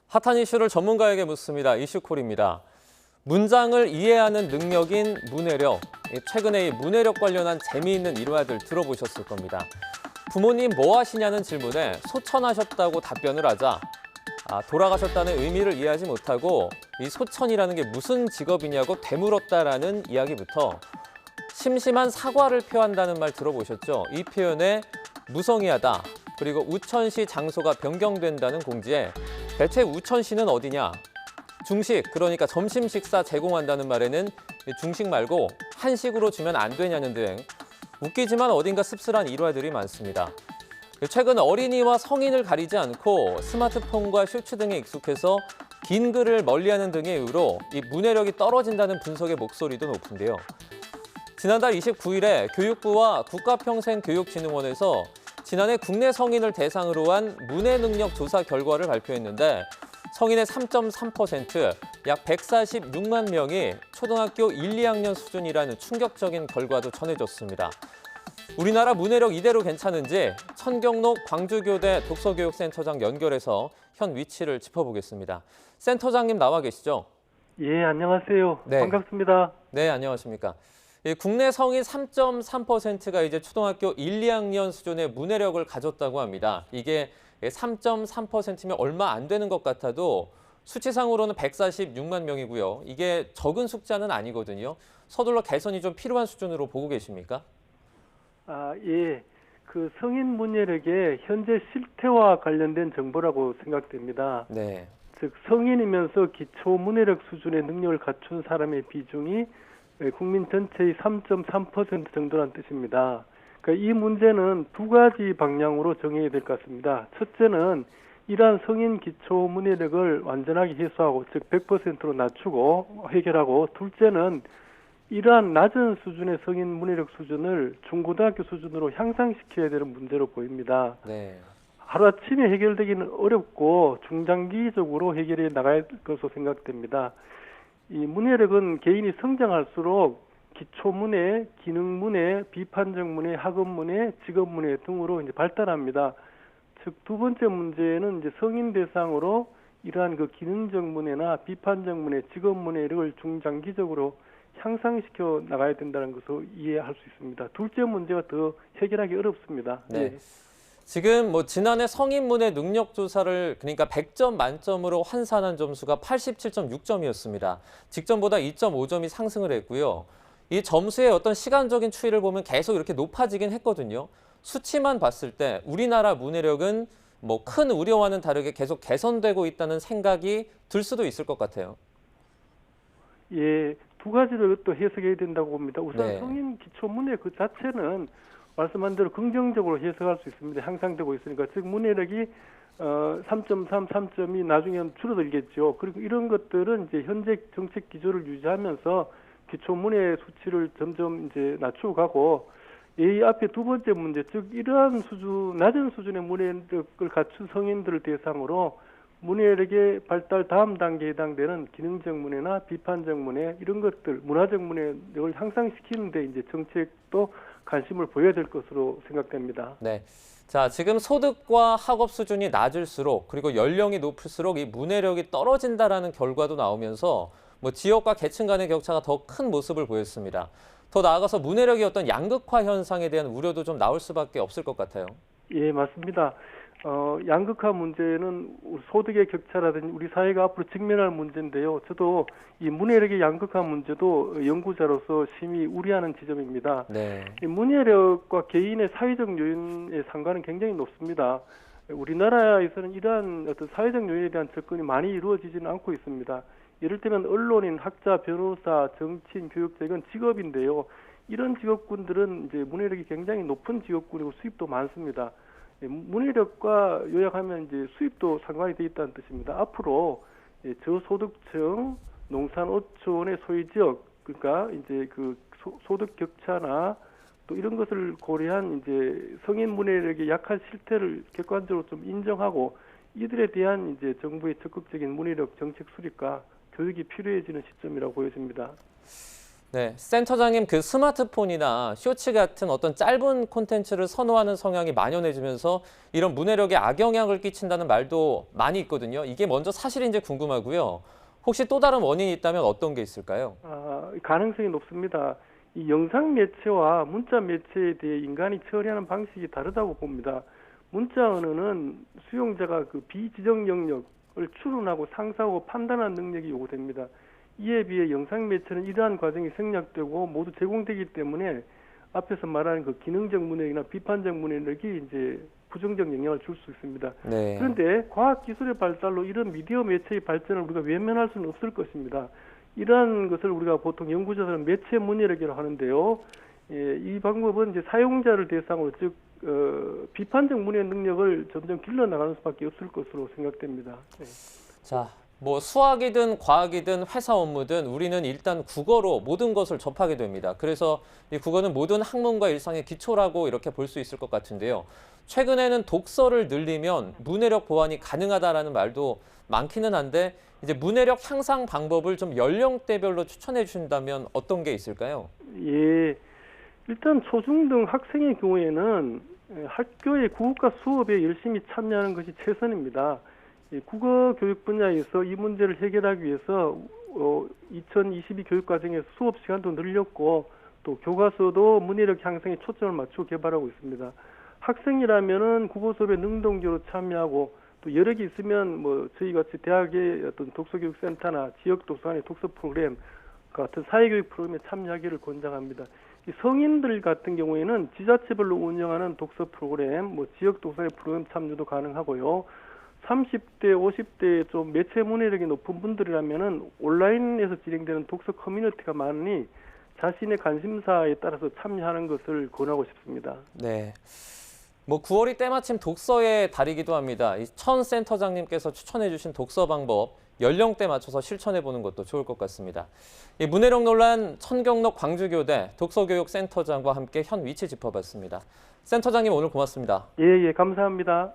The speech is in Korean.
핫한 이슈를 전문가에게 묻습니다. 이슈콜입니다. 문장을 이해하는 능력인 문해력. 최근에 이 문해력 관련한 재미있는 일화들 들어보셨을 겁니다. 부모님 뭐 하시냐는 질문에 소천하셨다고 답변을 하자 돌아가셨다는 의미를 이해하지 못하고 이 소천이라는 게 무슨 직업이냐고 되물었다라는 이야기부터 심심한 사과를 표한다는 말 들어보셨죠? 이 표현에 무성의하다, 그리고 우천시 장소가 변경된다는 공지에 대체 우천시는 어디냐? 중식, 그러니까 점심 식사 제공한다는 말에는 중식 말고 한식으로 주면 안 되냐는 등 웃기지만 어딘가 씁쓸한 일화들이 많습니다. 최근 어린이와 성인을 가리지 않고 스마트폰과 쇼츠 등에 익숙해서 긴 글을 멀리하는 등의 이유로 이 문해력이 떨어진다는 분석의 목소리도 높은데요. 지난달 29일에 교육부와 국가평생교육진흥원에서 지난해 국내 성인을 대상으로 한 문해능력 조사 결과를 발표했는데 성인의 3.3%, 약 146만 명이 초등학교 1, 2학년 수준이라는 충격적인 결과도 전해졌습니다. 우리나라 문해력 이대로 괜찮은지 천경록 광주교대 독서교육센터장 연결해서 현 위치를 짚어보겠습니다. 센터장님 나와 계시죠? 예, 안녕하세요. 네. 반갑습니다. 네, 안녕하십니까. 국내 성인 3.3%가 이제 초등학교 1, 2학년 수준의 문해력을 가졌다고 합니다. 이게 3.3%면 얼마 안 되는 것 같아도 수치상으로는 146만 명이고요. 이게 적은 숫자는 아니거든요. 서둘러 개선이 좀 필요한 수준으로 보고 계십니까? 예. 그 성인 문해력의 현재 실태와 관련된 정보라고 생각됩니다. 네. 즉, 성인이면서 기초 문해력 수준의 능력을 갖춘 사람의 비중이 국민 전체의 3.3% 정도란 뜻입니다. 그러니까 이 문제는 두 가지 방향으로 정해야 될 것 같습니다. 첫째는 이러한 성인 기초 문해력을 완전하게 해소하고, 즉 100%로 낮추고 해결하고, 둘째는 이러한 낮은 수준의 성인 문해력 수준을 중고등학교 수준으로 향상시켜야 되는 문제로 보입니다. 네. 하루아침에 해결되기는 어렵고 중장기적으로 해결해 나갈 것으로 생각됩니다. 이 문해력은 개인이 성장할수록 기초문해, 기능문해, 비판적 문해, 학업문해, 직업문해 등으로 이제 발달합니다. 즉, 두 번째 문제는 이제 성인 대상으로 이러한 그 기능적 문해나 비판적 문해, 직업문해를 중장기적으로 향상시켜 나가야 된다는 것을 이해할 수 있습니다. 둘째 문제가 더 해결하기 어렵습니다. 네. 예. 지금 지난해 성인문해 능력 조사를 그러니까 100점 만점으로 환산한 점수가 87.6점이었습니다. 직전보다 2.5점이 상승을 했고요. 이 점수의 어떤 시간적인 추이를 보면 계속 이렇게 높아지긴 했거든요. 수치만 봤을 때 우리나라 문해력은 큰 우려와는 다르게 계속 개선되고 있다는 생각이 들 수도 있을 것 같아요. 예, 두 가지를 또 해석해야 된다고 봅니다. 우선 네. 성인 기초 문해 그 자체는 말씀한 대로 긍정적으로 해석할 수 있습니다. 향상되고 있으니까. 즉, 문해력이 3.3, 3점이 나중에는 줄어들겠죠. 그리고 이런 것들은 이제 현재 정책 기조를 유지하면서 기초 문해 수치를 점점 이제 낮추고 가고, 이 앞에 두 번째 문제, 즉 이러한 낮은 수준의 문해력을 갖춘 성인들을 대상으로 문해력의 발달 다음 단계에 해당되는 기능적 문해나 비판적 문해 이런 것들, 문화적 문해력을 향상시키는 데 이제 정책도 관심을 보여야 될 것으로 생각됩니다. 네. 자, 지금 소득과 학업 수준이 낮을수록 그리고 연령이 높을수록 이 문해력이 떨어진다라는 결과도 나오면서 지역과 계층 간의 격차가 더 큰 모습을 보였습니다. 더 나아가서 문해력의 어떤 양극화 현상에 대한 우려도 좀 나올 수밖에 없을 것 같아요. 예, 맞습니다. 양극화 문제는 소득의 격차라든지 우리 사회가 앞으로 직면할 문제인데요. 저도 이 문해력의 양극화 문제도 연구자로서 심히 우려하는 지점입니다. 네. 이 문해력과 개인의 사회적 요인의 상관은 굉장히 높습니다. 우리나라에서는 이러한 어떤 사회적 요인에 대한 접근이 많이 이루어지지는 않고 있습니다. 예를 들면 언론인, 학자, 변호사, 정치인, 교육자 이건 직업인데요. 이런 직업군들은 이제 문해력이 굉장히 높은 직업군이고 수입도 많습니다. 문해력과 요약하면 이제 수입도 상관이 돼 있다는 뜻입니다. 앞으로 저소득층, 농산어촌의 소외지역, 그러니까 이제 그 소득 격차나 또 이런 것을 고려한 이제 성인 문해력의 약한 실태를 객관적으로 좀 인정하고 이들에 대한 이제 정부의 적극적인 문해력 정책 수립과 교육이 필요해지는 시점이라고 보여집니다. 네, 센터장님 그 스마트폰이나 쇼츠 같은 어떤 짧은 콘텐츠를 선호하는 성향이 만연해지면서 이런 문해력에 악영향을 끼친다는 말도 많이 있거든요. 이게 먼저 사실인지 궁금하고요. 혹시 또 다른 원인이 있다면 어떤 게 있을까요? 가능성이 높습니다. 이 영상 매체와 문자 매체에 대해 인간이 처리하는 방식이 다르다고 봅니다. 문자 언어는 수용자가 그 비지정 영역을 추론하고 상상하고 판단하는 능력이 요구됩니다. 이에 비해 영상 매체는 이러한 과정이 생략되고 모두 제공되기 때문에 앞에서 말하는 그 기능적 문해력이나 비판적 문해력이 이제 부정적 영향을 줄 수 있습니다. 네. 그런데 과학 기술의 발달로 이런 미디어 매체의 발전을 우리가 외면할 수는 없을 것입니다. 이러한 것을 우리가 보통 연구자들은 매체 문해력이라고 하는데요. 이 방법은 이제 사용자를 대상으로 즉 비판적 문해 능력을 점점 길러 나가는 수밖에 없을 것으로 생각됩니다. 네. 자, 뭐 수학이든 과학이든 회사 업무든 우리는 일단 국어로 모든 것을 접하게 됩니다. 그래서 이 국어는 모든 학문과 일상의 기초라고 이렇게 볼 수 있을 것 같은데요. 최근에는 독서를 늘리면 문해력 보완이 가능하다라는 말도 많기는 한데 이제 문해력 향상 방법을 좀 연령대별로 추천해 주신다면 어떤 게 있을까요? 예, 일단 초중등 학생의 경우에는 학교의 국어과 수업에 열심히 참여하는 것이 최선입니다. 국어 교육 분야에서 이 문제를 해결하기 위해서 2022 교육과정에서 수업 시간도 늘렸고 또 교과서도 문해력 향상에 초점을 맞추고 개발하고 있습니다. 학생이라면은 국어 수업에 능동적으로 참여하고 또 여력이 있으면 뭐 저희 같이 대학의 어떤 독서교육센터나 지역 도서관의 독서 프로그램 같은 사회교육 프로그램에 참여하기를 권장합니다. 이 성인들 같은 경우에는 지자체별로 운영하는 독서 프로그램, 뭐 지역 독서의 프로그램 참여도 가능하고요. 30대, 50대 좀 매체 문해력이 높은 분들이라면은 온라인에서 진행되는 독서 커뮤니티가 많으니 자신의 관심사에 따라서 참여하는 것을 권하고 싶습니다. 네. 뭐 9월이 때마침 독서의 달이기도 합니다. 이 천 센터장님께서 추천해 주신 독서 방법 연령대 맞춰서 실천해 보는 것도 좋을 것 같습니다. 이 문해력 논란 천경록 광주교대 독서교육센터장과 함께 현 위치 짚어봤습니다. 센터장님 오늘 고맙습니다. 예, 감사합니다.